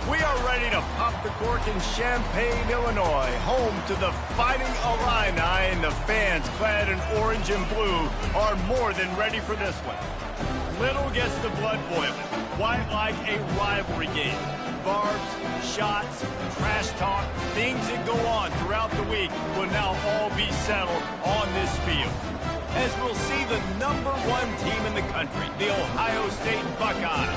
We are ready to pop the cork in Champaign, Illinois, home to the Fighting Illini, and the fans clad in orange and blue are more than ready for this one. Little gets the blood boiling, quite like a rivalry game. Barbs, shots, trash talk, things that go on throughout the week will now all be settled on this field. As we'll see the #1 team in the country, the Ohio State Buckeyes,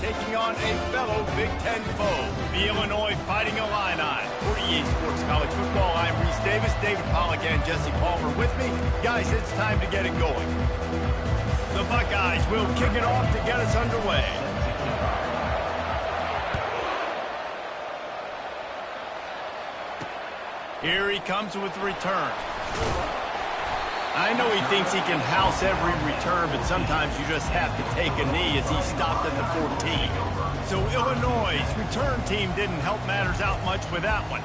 taking on a fellow Big Ten foe, the Illinois Fighting Illini. For EA Sports College Football, I'm Reese Davis, David Pollack, and Jesse Palmer with me. Guys, it's time to get it going. The Buckeyes will kick it off to get us underway. Here he comes with the return. I know he thinks he can house every return, but sometimes you just have to take a knee as he stopped at the 14. So Illinois' return team didn't help matters out much with that one.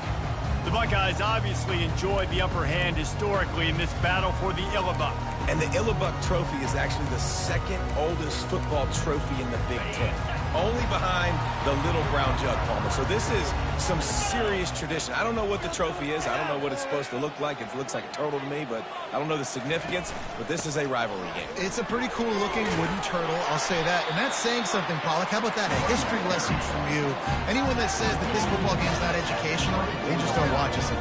The Buckeyes obviously enjoyed the upper hand historically in this battle for the Illabuck. And the Illabuck Trophy is actually the second oldest football trophy in the Big Ten, only behind the Little Brown Jug, Palmer. So this is some serious tradition. I don't know what the trophy is. I don't know what it's supposed to look like. It looks like a turtle to me, but I don't know the significance. But this is a rivalry game. It's a pretty cool-looking wooden turtle, I'll say that. And that's saying something, Pollack. How about that? A history lesson from you. Anyone that says that this football game's not educational, they just don't watch us.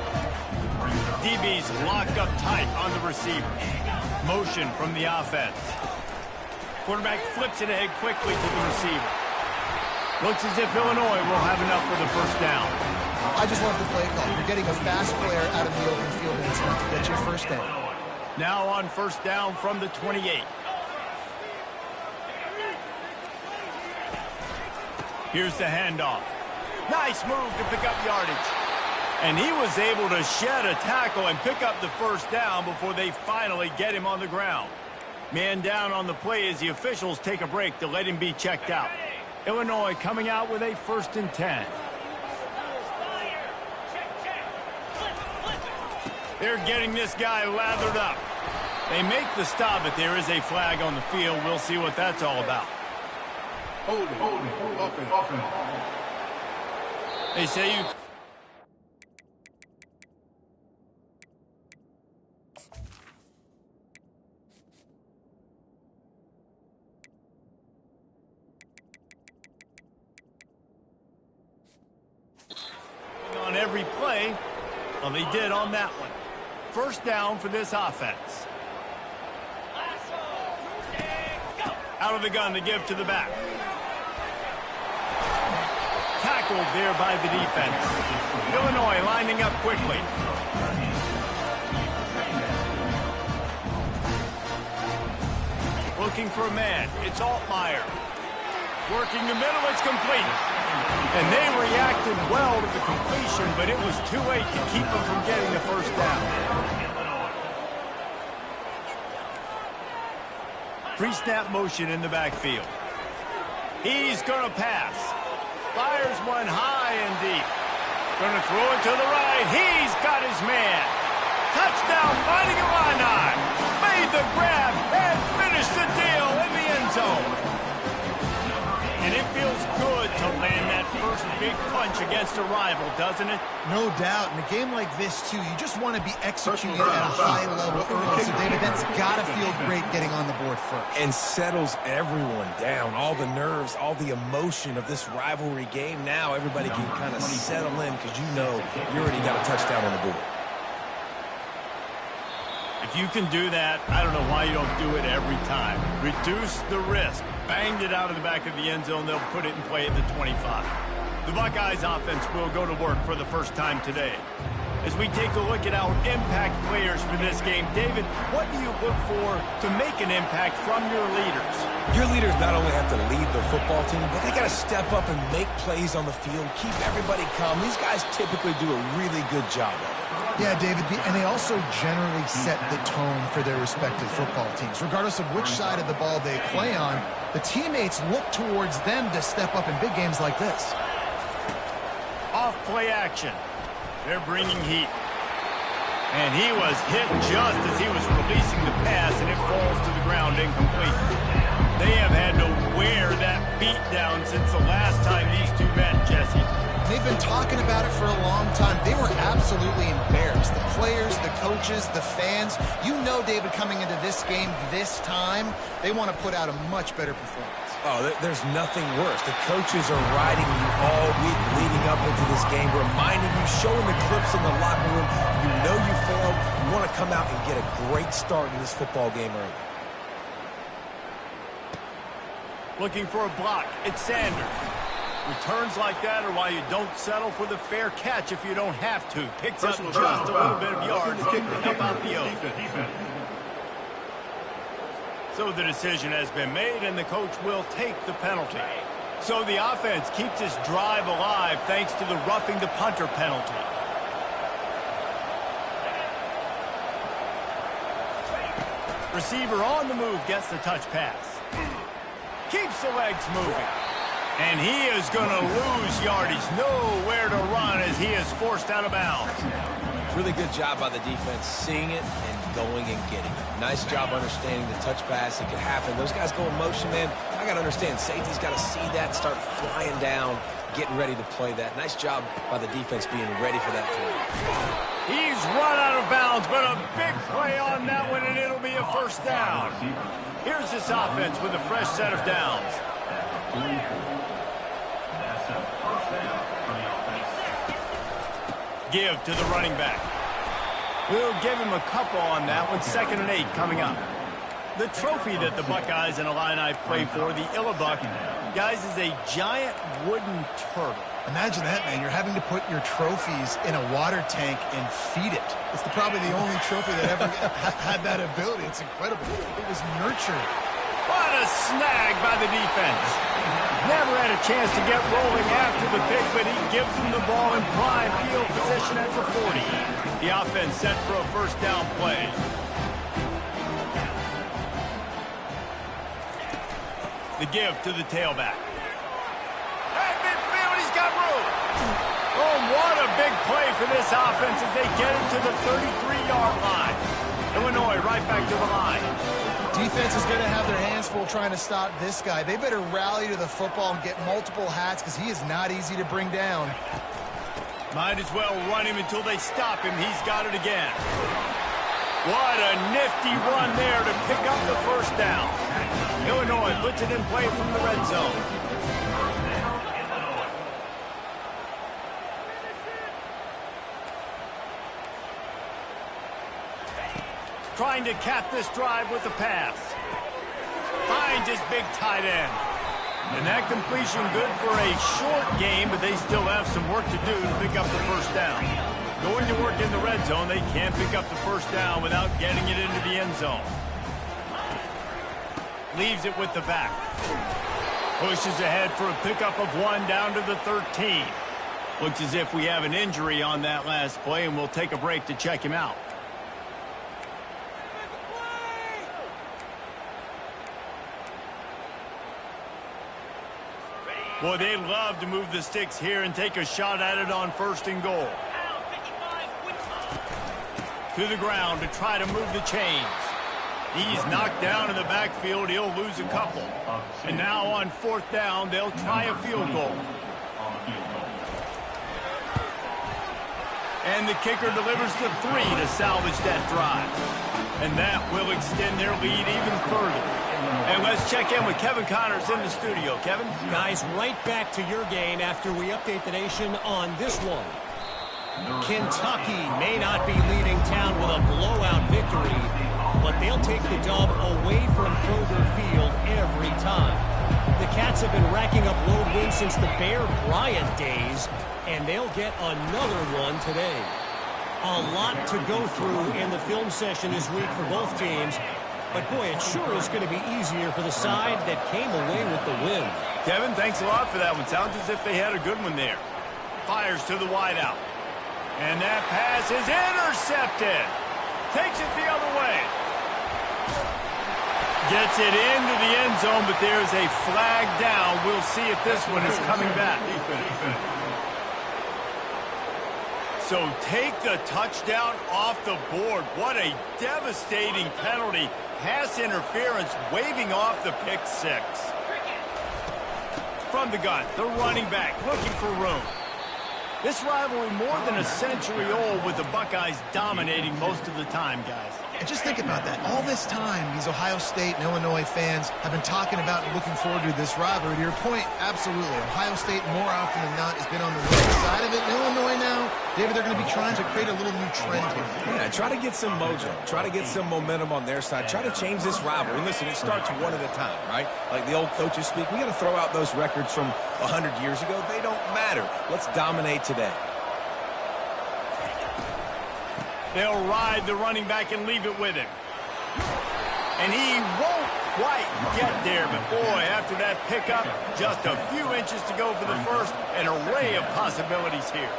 DB's locked up tight on the receiver. Motion from the offense. Quarterback flips it ahead quickly to the receiver. Looks as if Illinois will have enough for the first down. I just love the play call. You're getting a fast player out of the open field, and it's enough to get your first down. Now on first down from the 28. Here's the handoff. Nice move to pick up yardage. And he was able to shed a tackle and pick up the first down before they finally get him on the ground. Man down on the play as the officials take a break to let him be checked out. Illinois coming out with a 1st and 10. They're getting this guy lathered up. They make the stop, but there is a flag on the field. We'll see what that's all about. Hold it. They say you... on every play, well, they did on that one. First down for this offense. Out of the gun to give to the back. Tackle tackled there by the defense. Illinois lining up quickly. Looking for a man. It's Altmaier. Working the middle. It's complete. And they reacted well to the completion, but it was too late to keep them from getting the first down. Pre-snap motion in the backfield. He's going to pass. Fires one high and deep. Going to throw it to the right. He's got his man. Touchdown, Fighting Illini. Made the grab and finished the deal in the end zone. And it feels good to land that first big punch against a rival, doesn't it? No doubt. In a game like this, too, you just want to be executing at a high level early. So, David, that's got to feel great getting on the board first. And settles everyone down. All the nerves, all the emotion of this rivalry game. Now everybody can kind of settle in because you know you already got a touchdown on the board. If you can do that, I don't know why you don't do it every time. Reduce the risk. Banged it out of the back of the end zone. They'll put it in play at the 25. The Buckeyes offense will go to work for the first time today. As we take a look at our impact players for this game, David, what do you look for to make an impact from your leaders? Your leaders not only have to lead the football team, but they got to step up and make plays on the field, keep everybody calm. These guys typically do a really good job of it. Yeah, David, and they also generally set the tone for their respective football teams. Regardless of which side of the ball they play on, the teammates look towards them to step up in big games like this. Off play action. They're bringing heat. And he was hit just as he was releasing the pass, and it falls to the ground incomplete. They have had to wear that beat down since the last time these two met, Jesse. They've been talking about it for a long time. They were absolutely embarrassed. The players, the coaches, the fans. You know, David, coming into this game this time, they want to put out a much better performance. Oh, there's nothing worse. The coaches are riding you all week leading up into this game, reminding you, showing the clips in the locker room. You know you failed. You want to come out and get a great start in this football game early. Looking for a block. It's Sanders. Returns like that are why you don't settle for the fair catch if you don't have to. Picks up just a little bit of yards to help out the oath. So the decision has been made, and the coach will take the penalty. So the offense keeps this drive alive thanks to the roughing the punter penalty. Receiver on the move gets the touch pass. Keeps the legs moving. And he is going to lose yardage. Nowhere to run as he is forced out of bounds. Really good job by the defense, seeing it and going and getting it. Nice job understanding the touch pass. It could happen. Those guys go in motion, man. I got to understand, safety's got to see that, start flying down, getting ready to play that. Nice job by the defense being ready for that play. He's run out of bounds, but a big play on that one, and it'll be a first down. Here's this offense with a fresh set of downs. Give to the running back. We'll give him a couple on that one. 2nd and 8 coming up. The trophy that the Buckeyes and Illini play for, the Illibuck, guys, is a giant wooden turtle. Imagine that, man. You're having to put your trophies in a water tank and feed it. It's probably the only trophy that ever had that ability. It's incredible. It was nurtured. What a snag by the defense. Never had a chance to get rolling after the pick, but he gives them the ball in prime field position at the 40. The offense set for a first down play. The give to the tailback. At midfield, he's got room. Oh, what a big play for this offense as they get it to the 33-yard line. Illinois right back to the line. Defense is going to have their hands full trying to stop this guy. They better rally to the football and get multiple hats because he is not easy to bring down. Might as well run him until they stop him. He's got it again. What a nifty run there to pick up the first down. Illinois puts it in play from the red zone. Trying to cap this drive with the pass. Finds his big tight end. And that completion good for a short game, but they still have some work to do to pick up the first down. Going to work in the red zone, they can't pick up the first down without getting it into the end zone. Leaves it with the back. Pushes ahead for a pickup of 1 down to the 13. Looks as if we have an injury on that last play, and we'll take a break to check him out. Boy, they love to move the sticks here and take a shot at it on 1st and goal. To the ground to try to move the chains. He's knocked down in the backfield. He'll lose a couple. And now on 4th down, they'll try a field goal. And the kicker delivers the 3 to salvage that drive. And that will extend their lead even further. And let's check in with Kevin Connors in the studio. Kevin? Guys, right back to your game after we update the nation on this one. Kentucky may not be leaving town with a blowout victory, but they'll take the dub away from Kroger Field every time. The Cats have been racking up road wins since the Bear Bryant days, and they'll get another one today. A lot to go through in the film session this week for both teams, but boy, it sure is going to be easier for the side that came away with the win. Kevin, thanks a lot for that one. Sounds as if they had a good one there. Fires to the wideout. And that pass is intercepted. Takes it the other way. Gets it into the end zone, but there's a flag down. We'll see if this one is coming back. So take the touchdown off the board. What a devastating penalty. Pass interference, waving off the pick 6. From the gun, the running back looking for room. This rivalry more than a century old, with the Buckeyes dominating most of the time, guys. And just think about that. All this time, these Ohio State and Illinois fans have been talking about and looking forward to this rivalry. To your point, absolutely. Ohio State, more often than not, has been on the winning side of it. In Illinois now, David, they're going to be trying to create a little new trend here. Yeah, try to get some mojo. Try to get some momentum on their side. Try to change this rivalry. Listen, it starts one at a time, right? Like the old coaches speak, we got to throw out those records from 100 years ago. They don't matter. Let's dominate today. They'll ride the running back and leave it with him. And he won't quite get there, but boy, after that pickup, just a few inches to go for the first. An array of possibilities here.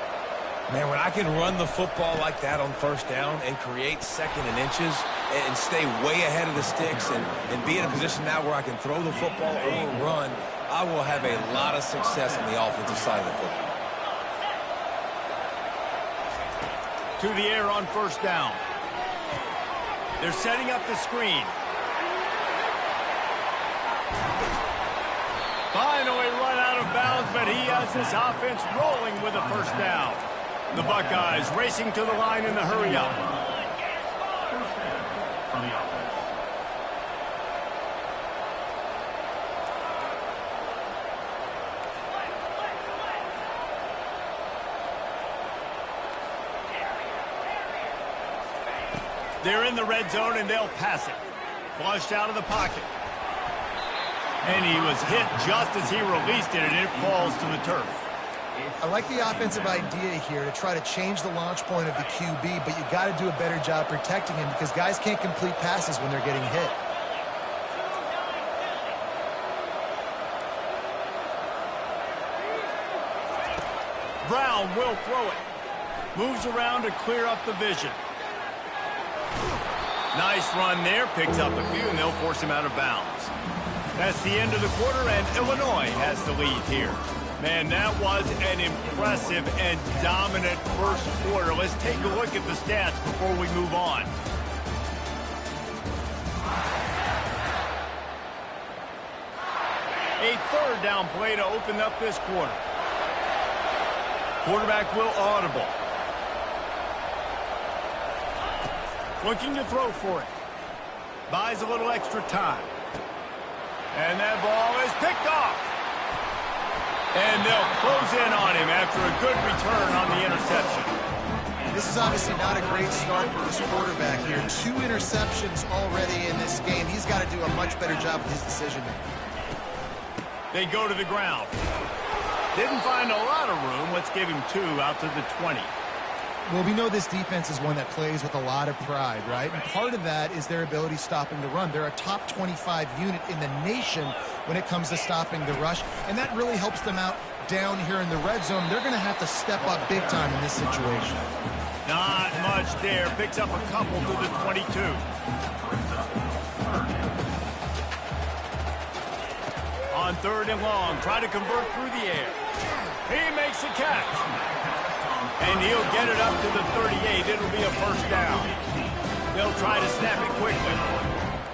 Man, when I can run the football like that on 1st down and create 2nd and inches and stay way ahead of the sticks and be in a position now where I can throw the football or run, I will have a lot of success on the offensive side of the football. To the air on 1st down. They're setting up the screen. Finally run out of bounds, but he has his offense rolling with a 1st down. The Buckeyes racing to the line in the hurry-up. They're in the red zone, and they'll pass it. Flushed out of the pocket. And he was hit just as he released it, and it falls to the turf. I like the offensive idea here to try to change the launch point of the QB, but you got to do a better job protecting him because guys can't complete passes when they're getting hit. Brown will throw it. Moves around to clear up the vision. Nice run there. Picks up a few, and they'll force him out of bounds. That's the end of the quarter, and Illinois has the lead here. Man, that was an impressive and dominant first quarter. Let's take a look at the stats before we move on. A 3rd down play to open up this quarter. Quarterback will audible. Looking to throw for it. Buys a little extra time. And that ball is picked off. And they'll close in on him after a good return on the interception. This is obviously not a great start for this quarterback here. 2 interceptions already in this game. He's got to do a much better job with his decision making. They go to the ground. Didn't find a lot of room. Let's give him 2 out to the 20. Well, we know this defense is one that plays with a lot of pride, right? And part of that is their ability stopping the run. They're a top 25 unit in the nation when it comes to stopping the rush, and that really helps them out down here in the red zone. They're going to have to step up big time in this situation. Not much there. Picks up a couple to the 22. On 3rd and long, try to convert through the air. He makes a catch. And he'll get it up to the 38. It'll be a first down. They'll try to snap it quickly.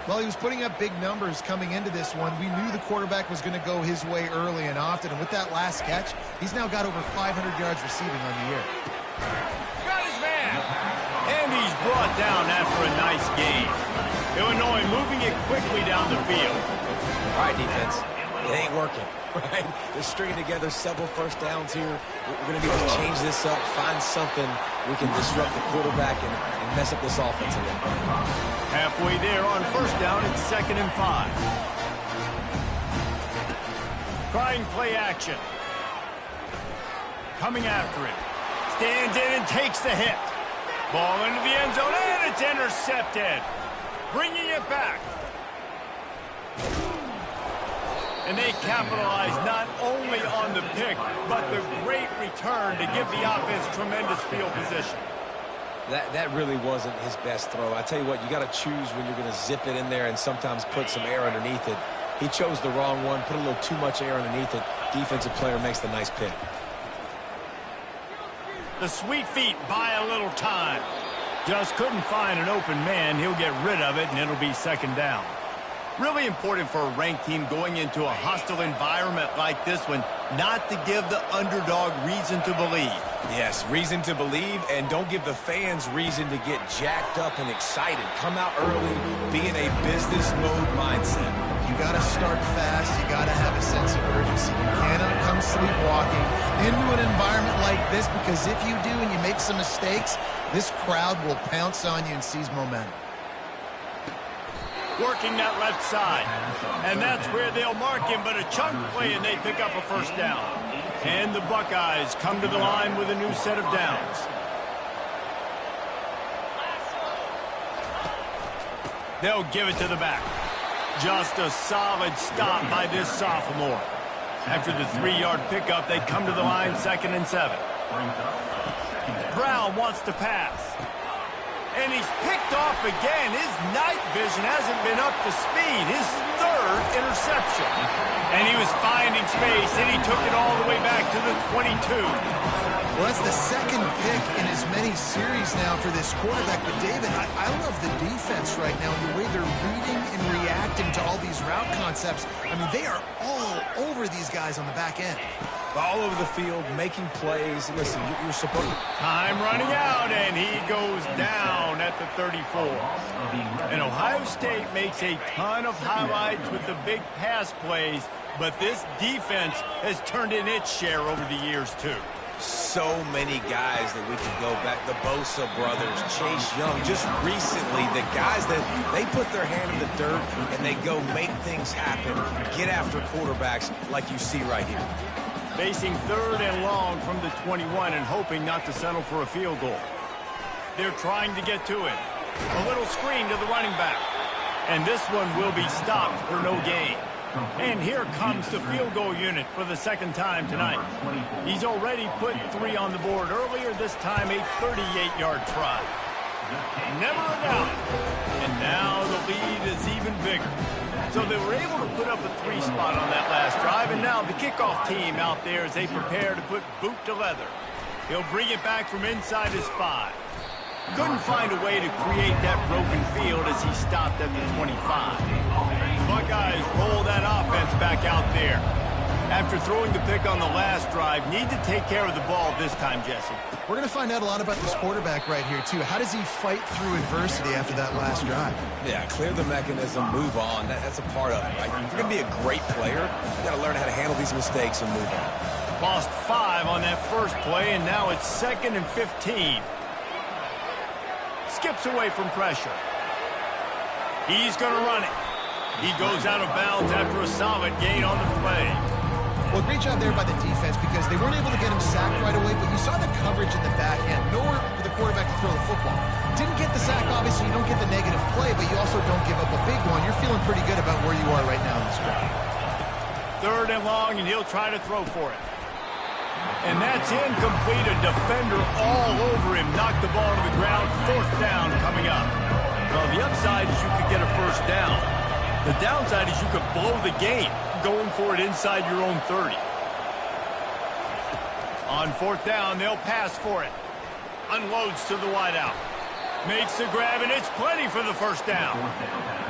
Well, he was putting up big numbers coming into this one. We knew the quarterback was going to go his way early and often. And with that last catch, he's now got over 500 yards receiving on the year. Got his man. And he's brought down after a nice gain. Illinois moving it quickly down the field. All right, defense. It ain't working, right? They're stringing together several first downs here. We're going to need to change this up, find something we can disrupt the quarterback and mess up this offense a little bit. Halfway there on first down, it's 2nd and 5. Trying play action. Coming after him. Stands in and takes the hit. Ball into the end zone, and it's intercepted. Bringing it back. And they capitalize not only on the pick, but the great return to give the offense tremendous field position. That really wasn't his best throw. I tell you what, you got to choose when you're going to zip it in there and sometimes put some air underneath it. He chose the wrong one, put a little too much air underneath it. Defensive player makes the nice pick. The sweet feet buy a little time. Just couldn't find an open man. He'll get rid of it, and it'll be 2nd down. Really important for a ranked team going into a hostile environment like this one, not to give the underdog reason to believe. Yes, reason to believe, and don't give the fans reason to get jacked up and excited. Come out early, be in a business mode mindset. You got to start fast. You got to have a sense of urgency. You cannot come sleepwalking into an environment like this, because if you do and you make some mistakes, this crowd will pounce on you and seize momentum. Working that left side. And that's where they'll mark him, but a chunk play and they pick up a first down. And the Buckeyes come to the line with a new set of downs. They'll give it to the back. Just a solid stop by this sophomore. After the 3-yard pickup, they come to the line 2nd and 7. Brown wants to pass. And he's picked off again. His night vision hasn't been up to speed. His 3rd interception. And he was finding space, and he took it all the way back to the 22. Well, that's the 2nd pick in as many series now for this quarterback. But, David, I love the defense right now, and the way they're reading and reacting to all these route concepts. I mean, they are all over these guys on the back end. All over the field, making plays. Listen, you're supposed to... Time running out, and he goes down at the 34. And Ohio State makes a ton of highlights with the big pass plays, but this defense has turned in its share over the years, too. So many guys that we can go back. The Bosa brothers, Chase Young. Just recently, the guys that they put their hand in the dirt and they go make things happen, get after quarterbacks like you see right here. Facing 3rd and long from the 21 and hoping not to settle for a field goal. They're trying to get to it. A little screen to the running back. And this one will be stopped for no gain. And here comes the field goal unit for the 2nd time tonight. He's already put 3 on the board earlier, this time a 38-yard try. Never a doubt. And now the lead is even bigger. So they were able to put up a 3 spot on that last drive, and now the kickoff team out there as they prepare to put boot to leather. He'll bring it back from inside his 5. Couldn't find a way to create that broken field as he stopped at the 25. Buckeyes roll that offense back out there. After throwing the pick on the last drive, need to take care of the ball this time, Jesse. We're going to find out a lot about this quarterback right here, too. How does he fight through adversity after that last drive? Yeah, clear the mechanism, move on. That's a part of it, right? If you're going to be a great player, you got to learn how to handle these mistakes and move on. Lost 5 on that first play, and now it's 2nd and 15. Skips away from pressure. He's going to run it. He goes out of bounds after a solid gain on the play. Well, great job there by the defense because they weren't able to get him sacked right away, but you saw the coverage in the back end. Nowhere for the quarterback to throw the football. Didn't get the sack, obviously. You don't get the negative play, but you also don't give up a big one. You're feeling pretty good about where you are right now in this drive. 3rd and long, and he'll try to throw for it. And that's incomplete. A defender all over him. Knocked the ball to the ground. 4th down coming up. Well, the upside is you could get a 1st down. The downside is you could blow the game going for it inside your own 30. On 4th down, they'll pass for it. Unloads to the wideout. Makes the grab, and it's plenty for the 1st down.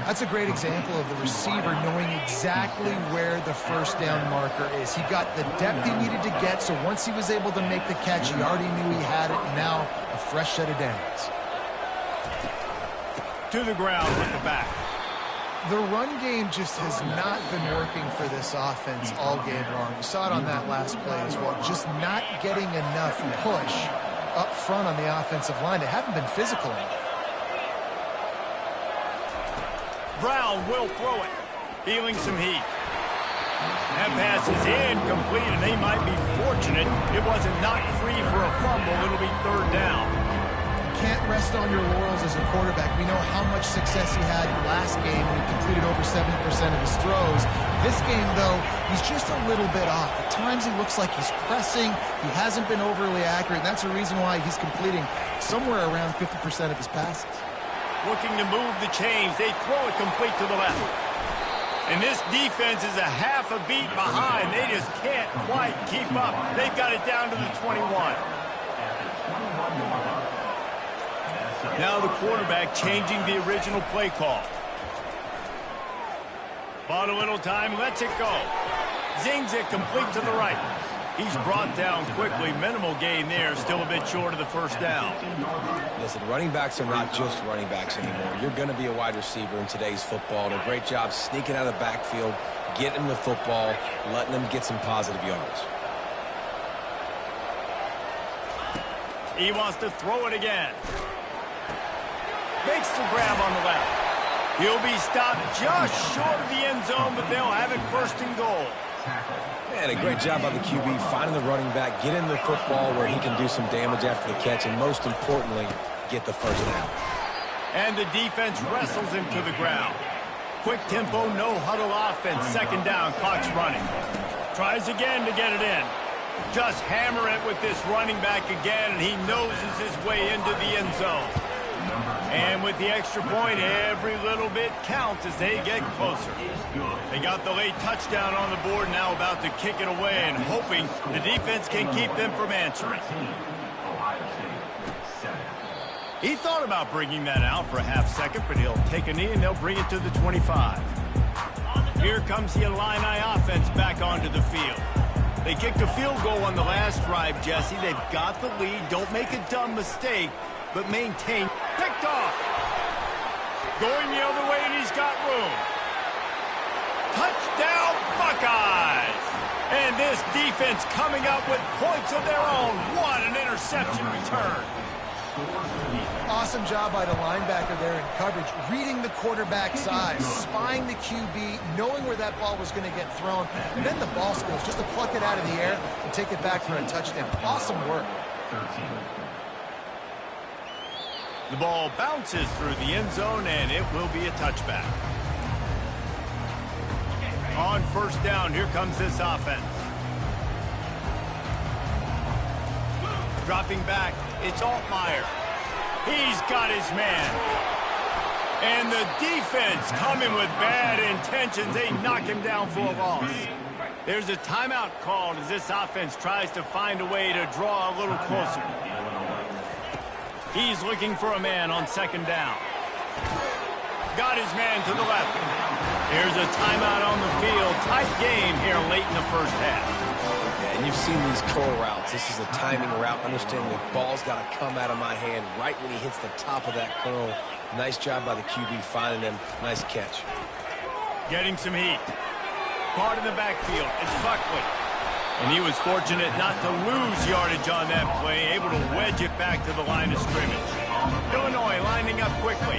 That's a great example of the receiver knowing exactly where the 1st down marker is. He got the depth he needed to get, so once he was able to make the catch, he already knew he had it, and now a fresh set of downs. To the ground with the back. The run game just has not been working for this offense all game long. You saw it on that last play as well. Just not getting enough push up front on the offensive line. They haven't been physical enough. Brown will throw it. Feeling some heat. That pass is incomplete, and they might be fortunate it wasn't knocked free for a fumble. It'll be 3rd down. Can't rest on your laurels as a quarterback. We know how much success he had last game when he completed over 70% of his throws. This game, though, he's just a little bit off. At times he looks like he's pressing. He hasn't been overly accurate, and that's the reason why he's completing somewhere around 50% of his passes. Looking to move the chains. They throw it complete to the left. And this defense is a half a beat behind. They just can't quite keep up. They've got it down to the 21. Now the quarterback changing the original play call. Bought a little time, lets it go. Zings it complete to the right. He's brought down quickly. Minimal gain there, still a bit short of the 1st down. Listen, running backs are not just running backs anymore. You're going to be a wide receiver in today's football. And a great job sneaking out of the backfield, getting the football, letting them get some positive yards. He wants to throw it again. Makes the grab on the left. He'll be stopped just short of the end zone, but they'll have it 1st and goal. Man, a great job by the QB finding the running back, getting the football where he can do some damage after the catch, and most importantly, get the 1st down. And the defense wrestles him to the ground. Quick tempo, no huddle offense. 2nd down, clock's running. Tries again to get it in. Just hammer it with this running back again, and he noses his way into the end zone. And with the extra point, every little bit counts as they get closer. They got the late touchdown on the board, now about to kick it away and hoping the defense can keep them from answering. He thought about bringing that out for a half second, but he'll take a knee and they'll bring it to the 25. Here comes the Illini offense back onto the field. They kicked a field goal on the last drive, Jesse. They've got the lead. Don't make a dumb mistake, but maintain. Picked off. Going the other way, and he's got room. Touchdown, Buckeyes! And this defense coming up with points of their own. What an interception return. Awesome job by the linebacker there in coverage, reading the quarterback's eyes, spying the QB, knowing where that ball was going to get thrown, and then the ball skills, just to pluck it out of the air and take it back for a touchdown. Awesome work. The ball bounces through the end zone, and it will be a touchback. On 1st down, here comes this offense. Dropping back, it's Altmaier. He's got his man. And the defense coming with bad intentions. They knock him down for a loss. There's a timeout called as this offense tries to find a way to draw a little closer. He's looking for a man on 2nd down. Got his man to the left. Here's a timeout on the field. Tight game here late in the 1st half. And you've seen these curl routes. This is a timing route. Understanding the ball's got to come out of my hand right when he hits the top of that curl. Nice job by the QB finding him. Nice catch. Getting some heat. Caught in the backfield. It's Buckley. And he was fortunate not to lose yardage on that play, able to wedge it back to the line of scrimmage. Illinois lining up quickly.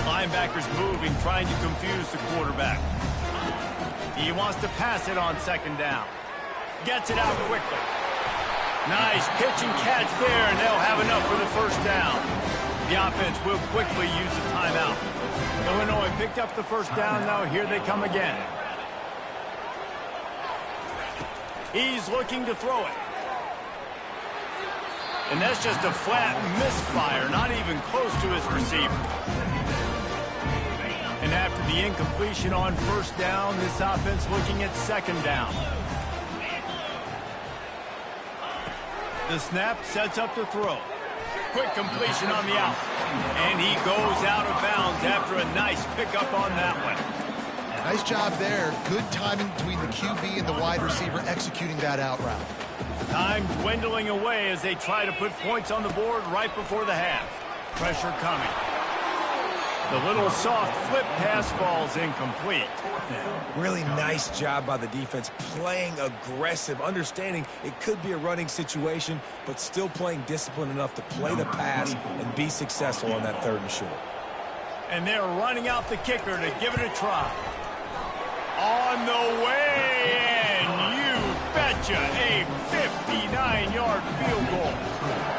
Linebackers moving, trying to confuse the quarterback. He wants to pass it on 2nd down. Gets it out quickly. Nice pitch and catch there, and they'll have enough for the first down. The offense will quickly use the timeout. Illinois picked up the first down. Now here they come again. He's looking to throw it. And that's just a flat misfire, not even close to his receiver. And after the incompletion on first down, this offense looking at second down. The snap sets up the throw. Quick completion on the out. And he goes out of bounds after a nice pickup on that one. Nice job there. Good timing between the QB and the wide receiver executing that out route. Time dwindling away as they try to put points on the board right before the half. Pressure coming. The little soft flip pass falls incomplete. Really nice job by the defense, playing aggressive, understanding it could be a running situation, but still playing disciplined enough to play the pass and be successful on that 3rd and short. And they're running out the kicker to give it a try. On the way, and you betcha, a 59-yard field goal.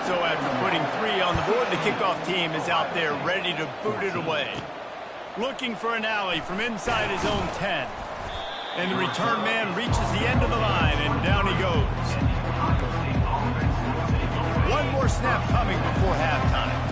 So after putting 3 on the board, the kickoff team is out there ready to boot it away. Looking for an alley from inside his own 10. And the return man reaches the end of the line, and down he goes. One more snap coming before halftime.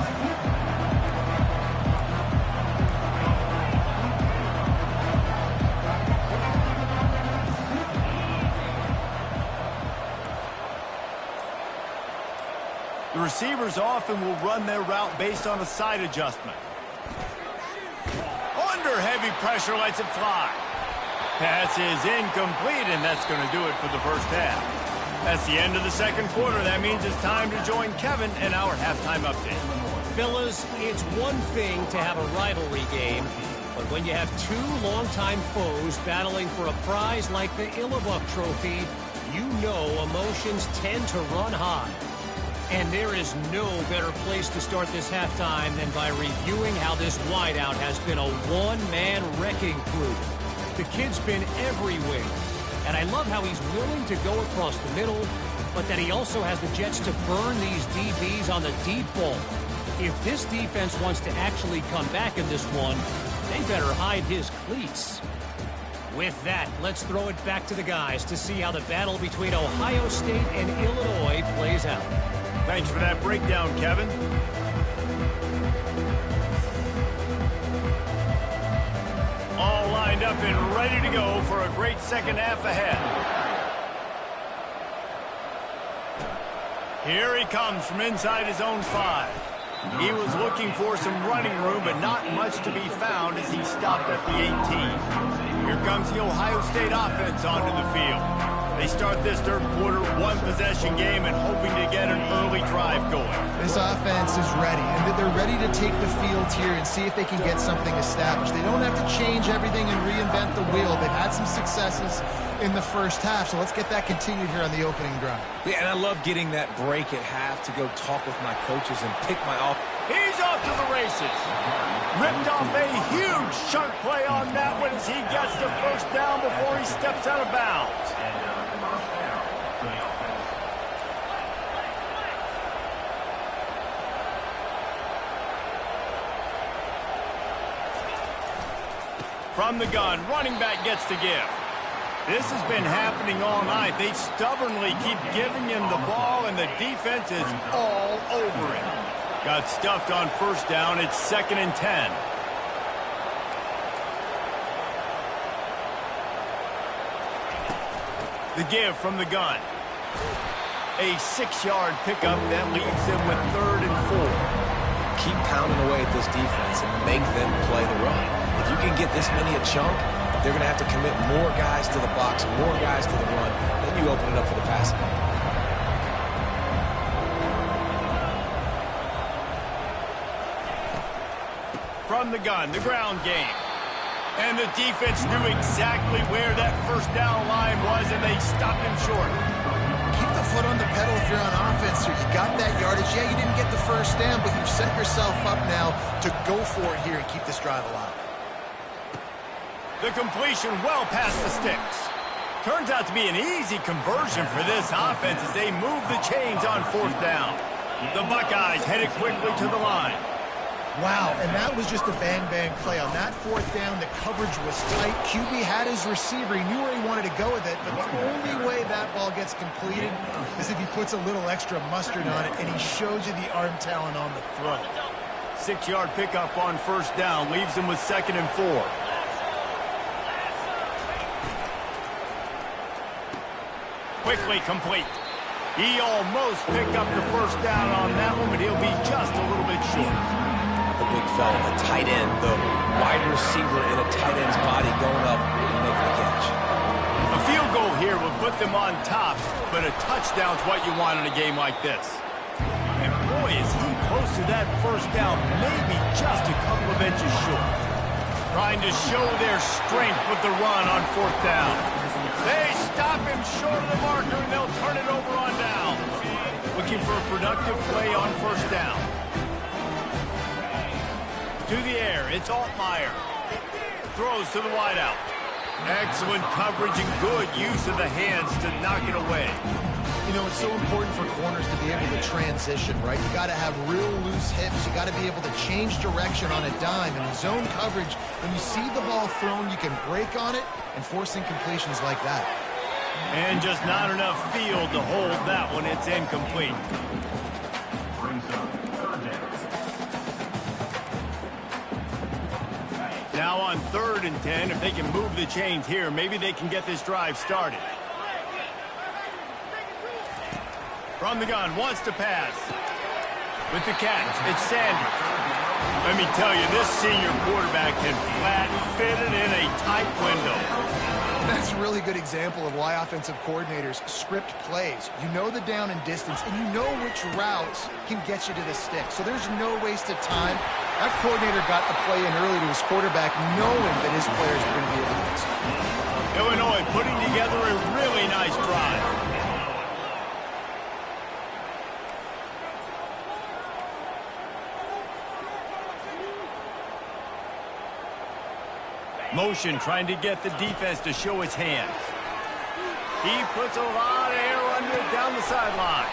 The receivers often will run their route based on a side adjustment. Under heavy pressure, lets it fly. Pass is incomplete, and that's going to do it for the first half. That's the end of the second quarter. That means it's time to join Kevin in our halftime update. Fellas, it's one thing to have a rivalry game, but when you have 2 longtime foes battling for a prize like the Illabuck Trophy, you know emotions tend to run high. And there is no better place to start this halftime than by reviewing how this wideout has been a one-man wrecking crew. The kid's been everywhere, and I love how he's willing to go across the middle, but that he also has the jets to burn these DBs on the deep ball. If this defense wants to actually come back in this one, they better hide his cleats. With that, let's throw it back to the guys to see how the battle between Ohio State and Illinois plays out. Thanks for that breakdown, Kevin. All lined up and ready to go for a great second half ahead. Here he comes from inside his own 5. He was looking for some running room, but not much to be found as he stopped at the 18. Here comes the Ohio State offense onto the field. They start this third quarter one-possession game and hoping to get an early drive going. This offense is ready, and they're ready to take the field here and see if they can get something established. They don't have to change everything and reinvent the wheel. They've had some successes in the first half, so let's get that continued here on the opening drive. Yeah, and I love getting that break at half to go talk with my coaches and pick my off. He's off to the races. Ripped off a huge chunk play on that one as he gets the first down before he steps out of bounds. From the gun, running back gets to give. This has been happening all night. They stubbornly keep giving him the ball, and the defense is all over it. Got stuffed on first down. It's 2nd and 10. The give from the gun. A 6-yard pickup that leaves them with 3rd and 4. Keep pounding away at this defense and make them play the run. If you can get this many a chunk, they're going to have to commit more guys to the box, more guys to the run. Then you open it up for the passing game. From the gun, the ground game. And the defense knew exactly where that first down line was, and they stopped him short. Keep the foot on the pedal if you're on offense here. You got that yardage. Yeah, you didn't get the first down, but you've set yourself up now to go for it here and keep this drive alive. The completion well past the sticks. Turns out to be an easy conversion for this offense as they move the chains on 4th down. The Buckeyes headed quickly to the line. Wow, and that was just a bang-bang play. On that 4th down, the coverage was tight. QB had his receiver. He knew where he wanted to go with it, but the only way that ball gets completed is if he puts a little extra mustard on it, and he shows you the arm talent on the throw. 6-yard pickup on 1st down leaves him with 2nd and 4. Quickly complete. He almost picked up the 1st down on that one, but he'll be just a little bit short. The big fella, the tight end, the wide receiver in a tight end's body going up and making the catch. A field goal here would put them on top, but a touchdown's what you want in a game like this. And boy, is he close to that 1st down, maybe just a couple of inches short. Trying to show their strength with the run on 4th down. They stop him short of the marker, and they'll turn it over on down. Looking for a productive play on 1st down. To the air, it's Altmaier. Throws to the wideout. Excellent coverage and good use of the hands to knock it away. You know, it's so important for corners to be able to transition, right? You got to have real loose hips. You got to be able to change direction on a dime. And in zone coverage, when you see the ball thrown, you can break on it and force incompletions like that. And just not enough field to hold that one. It's incomplete. Now on 3rd and 10, if they can move the chains here, maybe they can get this drive started. From the gun, wants to pass. With the catch, it's Sanders. Let me tell you, this senior quarterback can flat fit it in a tight window. That's a really good example of why offensive coordinators script plays. You know the down and distance, and you know which routes can get you to the stick. So there's no wasted time. That coordinator got the play in early to his quarterback, knowing that his players were going to be able to execute. Illinois putting together a really nice drive. Motion trying to get the defense to show its hands. He puts a lot of air under it down the sideline.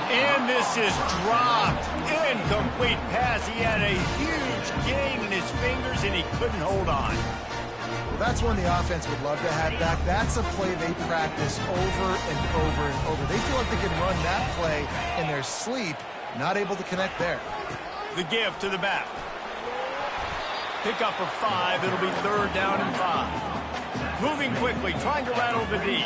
And this is dropped. Incomplete pass. He had a huge gain in his fingers and he couldn't hold on. Well, that's one the offense would love to have back. That's a play they practice over and over and over. They feel like they can run that play in their sleep, not able to connect there. The give to the back. Pick up of 5. It'll be 3rd down and 5. Moving quickly, trying to rattle the D.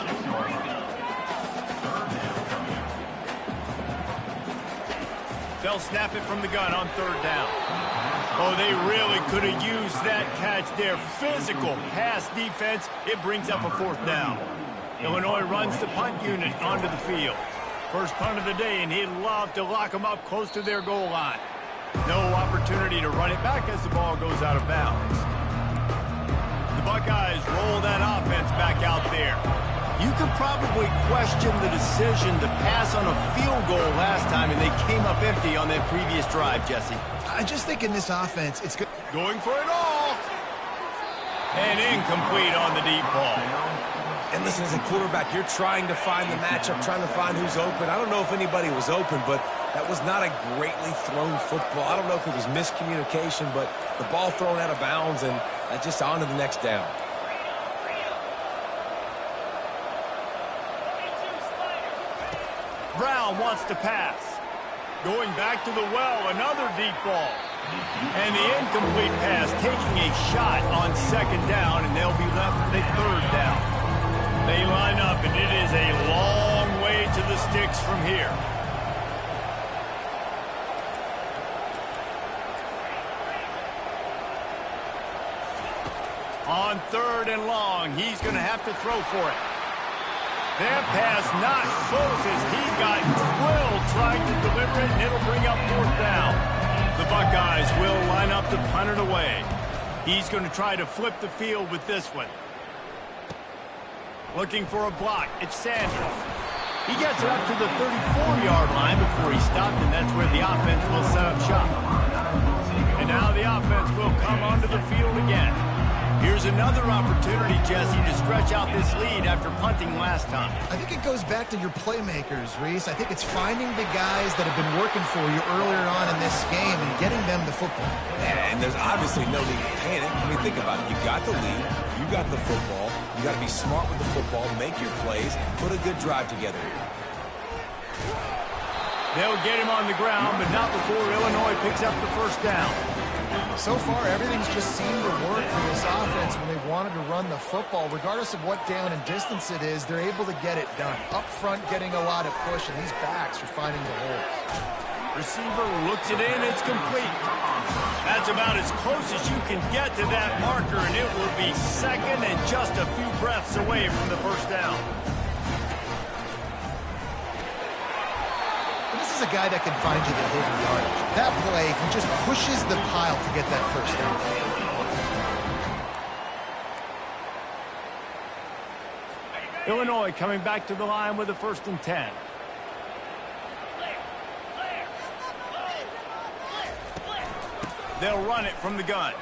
They'll snap it from the gun on 3rd down. Oh, they really could have used that catch there. Physical pass defense. It brings up a 4th down. Illinois runs the punt unit onto the field. First punt of the day, and he'd love to lock them up close to their goal line. No opportunity to run it back as the ball goes out of bounds. The Buckeyes roll that offense back out there. You could probably question the decision to pass on a field goal last time, and they came up empty on that previous drive, Jesse. I just think in this offense, it's good. Going for it all. And incomplete on the deep ball. And listen, as a quarterback, you're trying to find the matchup, trying to find who's open. I don't know if anybody was open, but that was not a greatly thrown football. I don't know if it was miscommunication, but the ball thrown out of bounds and just on to the next down. Brown wants to pass. Going back to the well, another deep ball. And the incomplete pass taking a shot on 2nd down, and they'll be left with a 3rd down. They line up, and it is a long way to the sticks from here. On 3rd and long, he's going to have to throw for it. That pass not close as he got drilled trying to deliver it, and it'll bring up 4th down. The Buckeyes will line up to punt it away. He's going to try to flip the field with this one. Looking for a block. It's Sanders. He gets it up to the 34-yard line before he stopped, and that's where the offense will set up shop. And now the offense will come onto the field again. Here's another opportunity, Jesse, to stretch out this lead after punting last time. I think it goes back to your playmakers, Reese. I think it's finding the guys that have been working for you earlier on in this game and getting them the football. Yeah, and there's obviously no need to panic. I mean, think about it. You got the lead. You got the football. You got to be smart with the football, make your plays, put a good drive together here. They'll get him on the ground, but not before Illinois picks up the first down. So far, everything's just seemed to work for this offense when they've wanted to run the football. Regardless of what down and distance it is, they're able to get it done. Up front, getting a lot of push, and these backs are finding the holes. Receiver looks it in, it's complete. That's about as close as you can get to that marker, and it will be second and just a few breaths away from the first down. This is a guy that can find you the hidden yardage. That play, he just pushes the pile to get that first down. Illinois coming back to the line with a 1st and 10. They'll run it from the gun.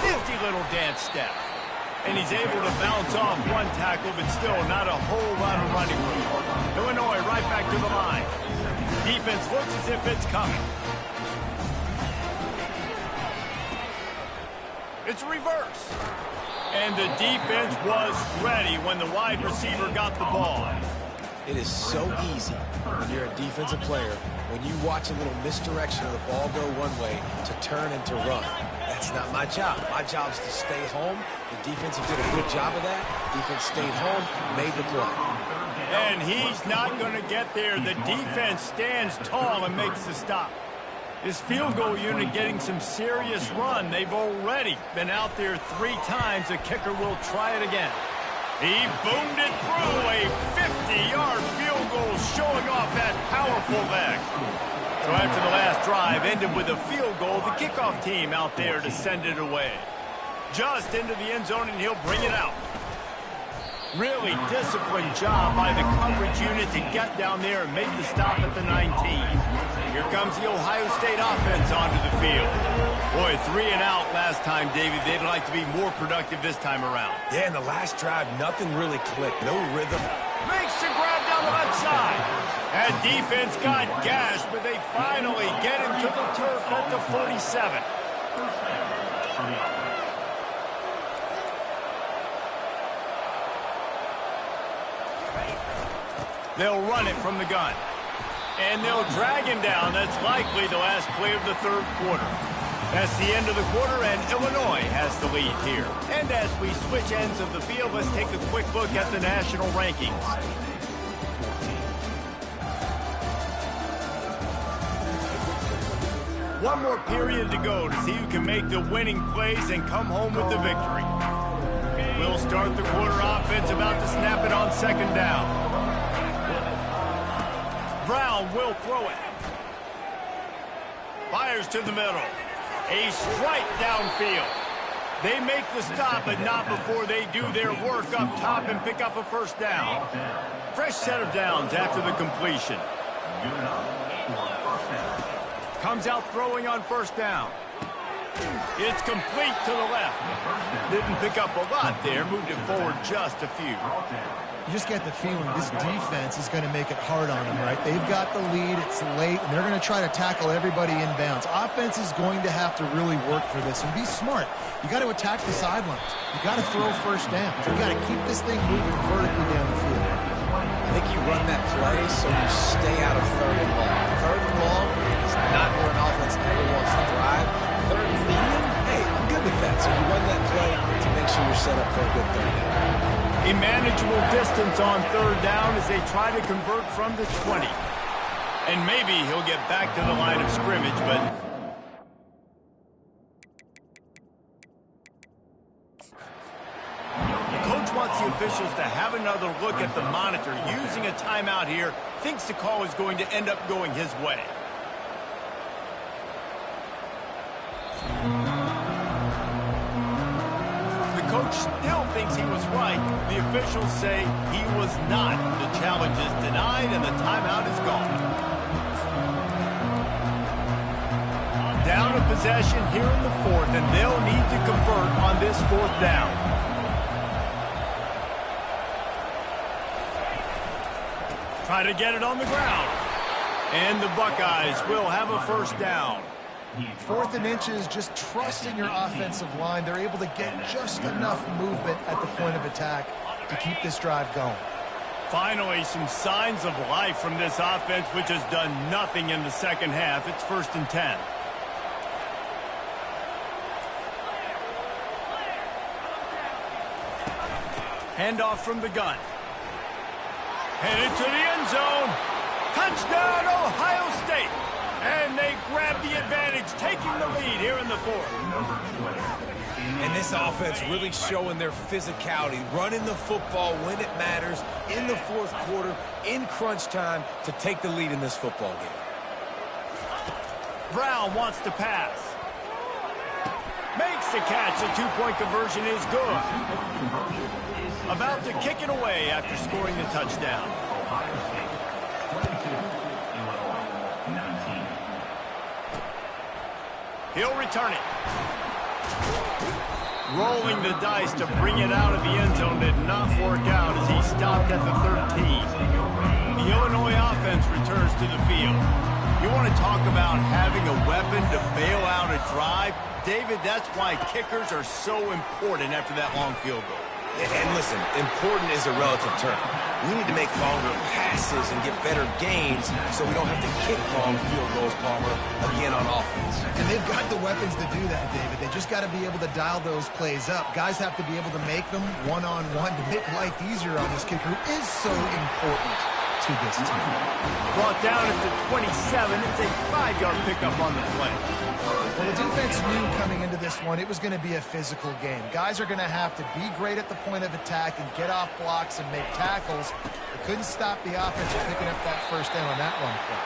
50 little dance step. And he's able to bounce off one tackle, but still not a whole lot of running room. Illinois right back to the line. Defense looks as if it's coming. It's reverse. And the defense was ready when the wide receiver got the ball. It is so easy when you're a defensive player, when you watch a little misdirection of the ball go one way, to turn and to run. That's not my job. My job is to stay home. The defense did a good job of that. Defense stayed home, made the play. And he's not going to get there. The defense stands tall and makes the stop. This field goal unit getting some serious run. They've already been out there 3 times. The kicker will try it again. He boomed it through a 50-yard field goal, showing off that powerful leg. So after the last drive ended with a field goal, the kickoff team out there to send it away. Just into the end zone, and he'll bring it out. Really disciplined job by the coverage unit to get down there and make the stop at the 19. Here comes the Ohio State offense onto the field. Boy, 3 and out last time, David. They'd like to be more productive this time around. Yeah, in the last drive, nothing really clicked. No rhythm. Makes the grab down the left side. That defense got gashed, but they finally get him to the turf at the 47. They'll run it from the gun. And they'll drag him down. That's likely the last play of the 3rd quarter. That's the end of the quarter, and Illinois has the lead here. And as we switch ends of the field, let's take a quick look at the national rankings. One more period to go to see who can make the winning plays and come home with the victory. We'll start the quarter offense, about to snap it on 2nd down. Brown will throw it. Fires to the middle. A strike downfield. They make the stop, but not before they do their work up top and pick up a 1st down. Fresh set of downs after the completion. Comes out throwing on 1st down. It's complete to the left. Didn't pick up a lot there. Moved it forward just a few. You just get the feeling this defense is going to make it hard on them, right? They've got the lead, it's late, and they're going to try to tackle everybody inbounds. Offense is going to have to really work for this and be smart. You got to attack the sidelines. You got to throw 1st down. You got to keep this thing moving vertically down the field. I think you run that play so you stay out of 3rd and long. 3rd and long is not where an offense ever wants to drive. 3rd and medium, hey, I'm good with that. So you run that play to make sure you're set up for a good 3rd down. A manageable distance on 3rd down as they try to convert from the 20. And maybe he'll get back to the line of scrimmage, but the coach wants the officials to have another look at the monitor. Using a timeout here, thinks the call is going to end up going his way. Coach still thinks he was right. The officials say he was not. The challenge is denied and the timeout is gone. Down a possession here in the fourth, and they'll need to convert on this fourth down. Try to get it on the ground. And the Buckeyes will have a first down. 4th and inches, just trusting your offensive line. They're able to get just enough movement at the point of attack to keep this drive going. Finally, some signs of life from this offense, which has done nothing in the second half. It's 1st and 10. Handoff from the gun. Headed to the end zone. Touchdown, Ohio State. And they grab the advantage, taking the lead here in the fourth. And this offense really showing their physicality, running the football when it matters, in the fourth quarter, in crunch time, to take the lead in this football game. Brown wants to pass. Makes the catch. The two-point conversion is good. About to kick it away after scoring the touchdown. He'll return it. Rolling the dice to bring it out of the end zone did not work out as he stopped at the 13. The Illinois offense returns to the field. You want to talk about having a weapon to bail out a drive? David, that's why kickers are so important after that long field goal. And listen, important is a relative term. We need to make longer passes and get better gains so we don't have to kick long field goals, Palmer, again on offense. And they've got the weapons to do that, David. They just got to be able to dial those plays up. Guys have to be able to make them one-on-one to make life easier on this kicker who is so important to this team. Brought down at the 27. It's a 5-yard pickup on the play. Well, the defense knew coming into this one it was going to be a physical game. Guys are going to have to be great at the point of attack and get off blocks and make tackles. They couldn't stop the offense from picking up that first down on that one play.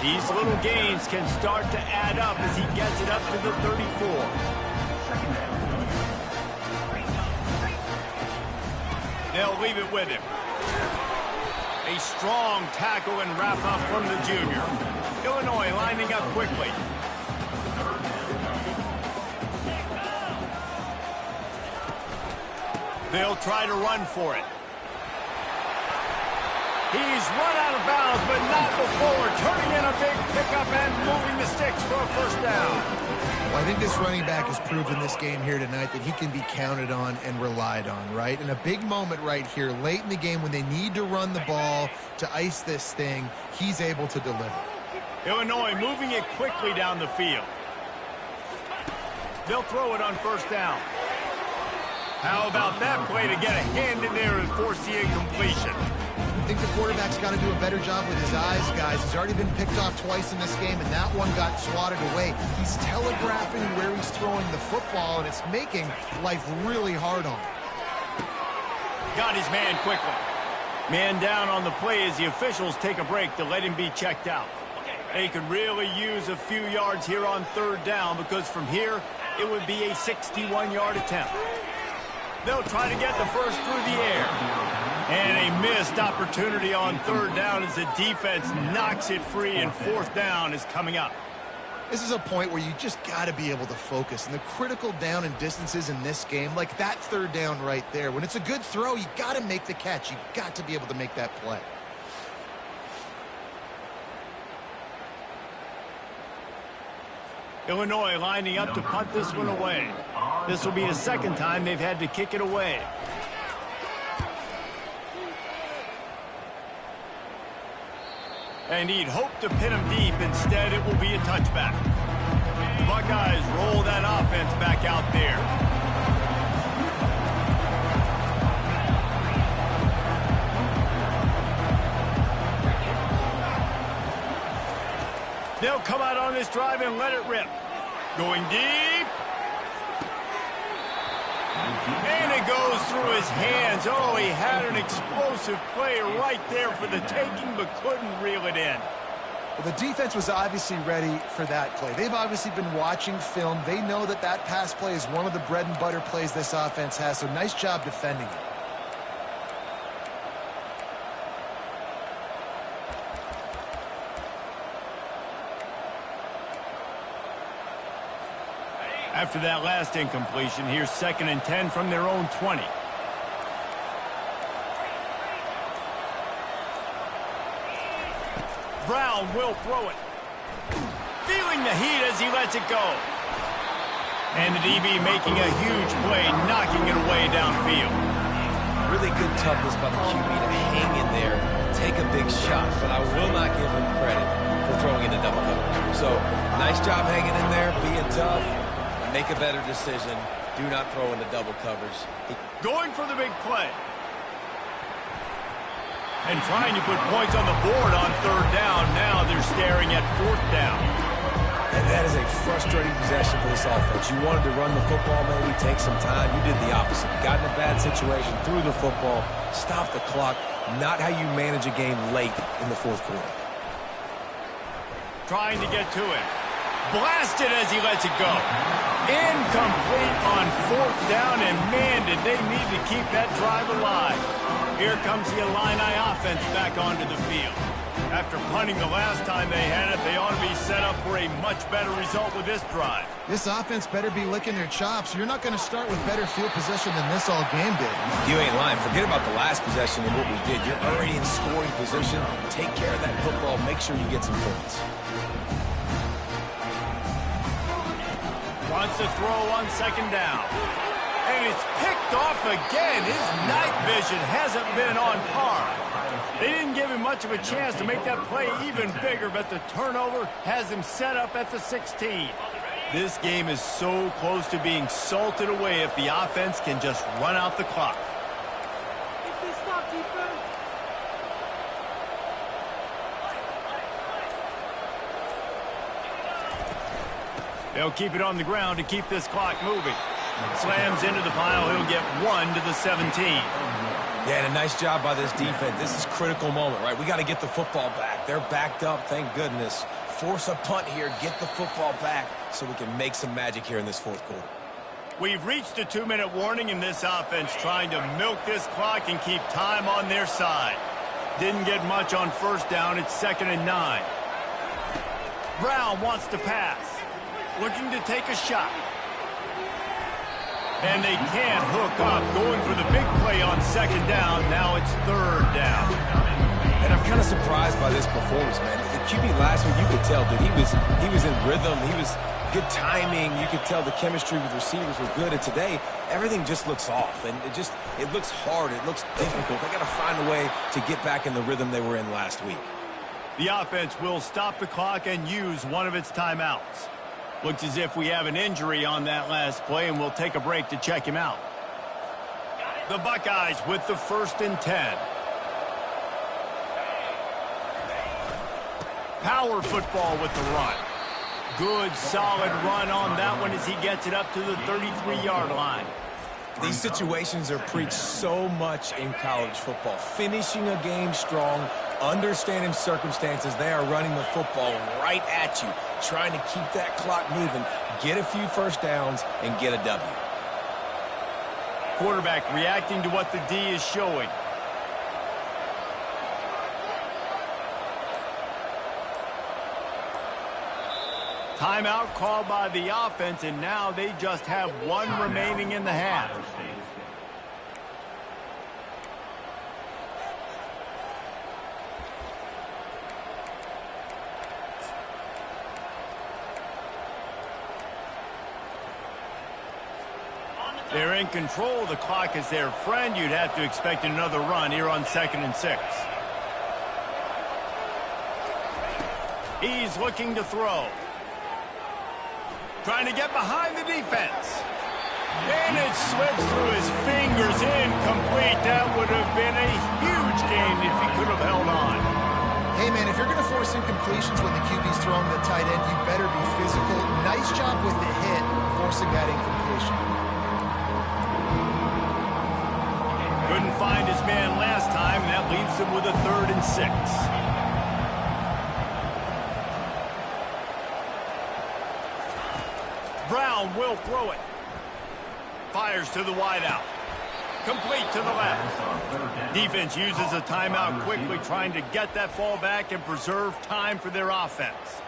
These little gains can start to add up as he gets it up to the 34. They'll leave it with him. A strong tackle and wrap-up from the junior. Illinois lining up quickly. They'll try to run for it. He's run out of bounds, but not before. Turning in a big pickup and moving the sticks for a first down. Well, I think this running back has proved in this game here tonight that he can be counted on and relied on, right? And a big moment right here, late in the game when they need to run the ball to ice this thing, he's able to deliver. Illinois moving it quickly down the field. They'll throw it on first down. How about that play to get a hand in there and force the incompletion? I think the quarterback's got to do a better job with his eyes, guys. He's already been picked off twice in this game, and that one got swatted away. He's telegraphing where he's throwing the football, and it's making life really hard on him. Got his man quickly. Man down on the play as the officials take a break to let him be checked out. They could really use a few yards here on third down because from here, it would be a 61-yard attempt. They'll try to get the first through the air. And a missed opportunity on third down as the defense knocks it free, and fourth down is coming up. This is a point where you just got to be able to focus. And the critical down and distances in this game, like that third down right there, when it's a good throw, you got to make the catch. You got to be able to make that play. Illinois lining up to punt this one away. This will be the second time they've had to kick it away. And he'd hoped to pin him deep. Instead, it will be a touchback. The Buckeyes roll that offense back out there. They'll come out on this drive and let it rip. Going deep. And it goes through his hands. Oh, he had an explosive play right there for the taking, but couldn't reel it in. Well, the defense was obviously ready for that play. They've obviously been watching film. They know that that pass play is one of the bread and butter plays this offense has, so nice job defending it. After that last incompletion, here's 2nd and 10 from their own 20. Brown will throw it. Feeling the heat as he lets it go. And the DB making a huge play, knocking it away downfield. Really good toughness by the QB to hang in there, take a big shot, but I will not give him credit for throwing into double coverage. So, nice job hanging in there, being tough, make a better decision. Do not throw into double coverage. Going for the big play. And trying to put points on the board on 3rd down. Now they're staring at 4th down. And that is a frustrating possession for this offense. You wanted to run the football, maybe take some time. You did the opposite. You got in a bad situation, threw the football, stopped the clock. Not how you manage a game late in the 4th quarter. Trying to get to it. Blasted as he lets it go. Incomplete on 4th down, and man, did they need to keep that drive alive. Here comes the Illini offense back onto the field. After punting the last time they had it, they ought to be set up for a much better result with this drive. This offense better be licking their chops. You're not going to start with better field possession than this all game did. You ain't lying. Forget about the last possession and what we did. You're already in scoring position. Take care of that football. Make sure you get some points. Wants to throw on 2nd down. And it's picked off again. His night vision hasn't been on par. They didn't give him much of a chance to make that play even bigger, but the turnover has him set up at the 16. This game is so close to being salted away if the offense can just run out the clock. They'll keep it on the ground to keep this clock moving. Slams into the pile. He'll get 1 to the 17. Yeah, and a nice job by this defense. This is a critical moment, right? We got to get the football back. They're backed up, thank goodness. Force a punt here, get the football back so we can make some magic here in this 4th quarter. We've reached a 2-minute warning in this offense, trying to milk this clock and keep time on their side. Didn't get much on 1st down. It's 2nd and 9. Brown wants to pass. Looking to take a shot. And they can't hook up. Going for the big play on 2nd down. Now it's 3rd down. And I'm kind of surprised by this performance, man. The QB last week, you could tell that he was in rhythm. He was good timing. You could tell the chemistry with receivers was good. And today, everything just looks off. And it looks hard. It looks difficult. They got to find a way to get back in the rhythm they were in last week. The offense will stop the clock and use one of its timeouts. Looks as if we have an injury on that last play, and we'll take a break to check him out. The Buckeyes with the 1st and 10. Power football with the run. Good, solid run on that one as he gets it up to the 33-yard line. These situations are preached so much in college football. Finishing a game strong, understanding circumstances. They are running the football right at you, trying to keep that clock moving, get a few 1st downs, and get a W. Quarterback reacting to what the D is showing. Timeout called by the offense, and now they just have 1 remaining in the half. They're in control. The clock is their friend. You'd have to expect another run here on 2nd and 6. He's looking to throw. Trying to get behind the defense. And it slips through his fingers. Incomplete. That would have been a huge gain if he could have held on. Hey, man, if you're going to force incompletions when the QB's throwing the tight end, you better be physical. Nice job with the hit, forcing that incompletion. Couldn't find his man last time, and that leaves him with a 3rd and 6. Brown will throw it. Fires to the wideout. Complete to the left. Defense uses a timeout quickly, trying to get that ball back and preserve time for their offense.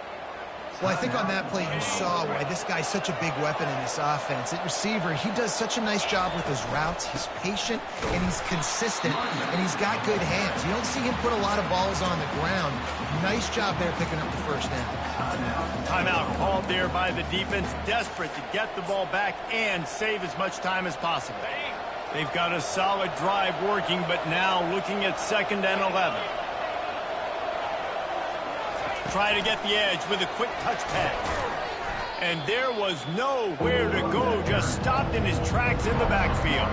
Well, I think on that play you saw why this guy's such a big weapon in this offense. At receiver, he does such a nice job with his routes. He's patient, and he's consistent, and he's got good hands. You don't see him put a lot of balls on the ground. Nice job there picking up the first down. Timeout called there by the defense, desperate to get the ball back and save as much time as possible. They've got a solid drive working, but now looking at 2nd and 11. Try to get the edge with a quick touch pass. And there was nowhere to go, just stopped in his tracks in the backfield.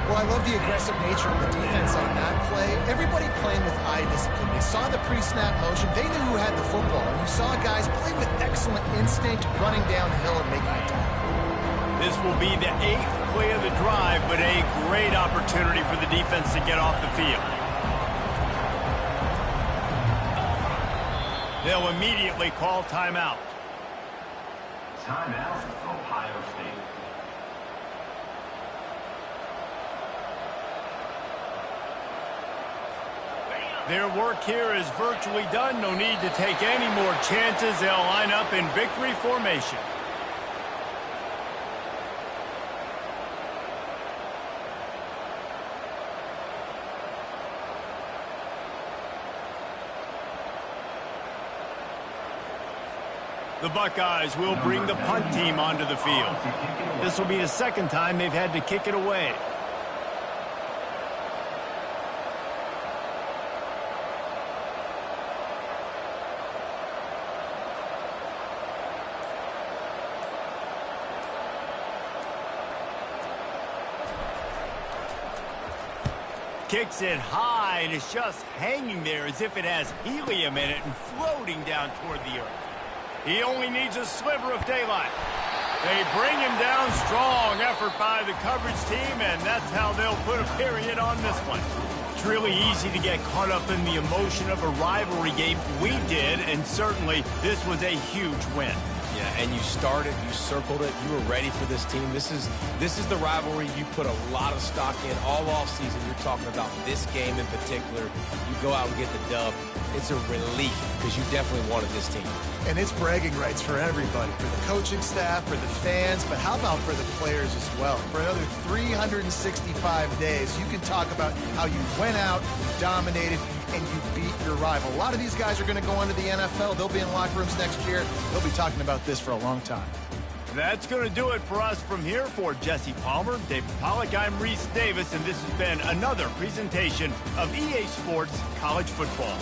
Well, I love the aggressive nature of the defense on that play. Everybody playing with eye discipline. They saw the pre-snap motion. They knew who had the football. And you saw guys play with excellent instinct, running downhill and making a tackle. This will be the 8th play of the drive, but a great opportunity for the defense to get off the field. They'll immediately call timeout. Timeout, Ohio State. Their work here is virtually done. No need to take any more chances. They'll line up in victory formation. The Buckeyes will bring the punt team onto the field. This will be the 2nd time they've had to kick it away. Kicks it high, and it's just hanging there as if it has helium in it and floating down toward the earth. He only needs a sliver of daylight. They bring him down. Strong effort by the coverage team, and that's how they'll put a period on this one. It's really easy to get caught up in the emotion of a rivalry game. We did, and certainly this was a huge win. Yeah, and you started, you circled it, you were ready for this team. This is the rivalry you put a lot of stock in all offseason. You're talking about this game in particular. You go out and get the dub. It's a relief because you definitely wanted this team. And it's bragging rights for everybody, for the coaching staff, for the fans, but how about for the players as well? For another 365 days, you can talk about how you went out, you dominated, and you beat your rival. A lot of these guys are going to go into the NFL. They'll be in locker rooms next year. They'll be talking about this for a long time. That's going to do it for us from here. For Jesse Palmer, David Pollack, I'm Reese Davis, and this has been another presentation of EA Sports College Football.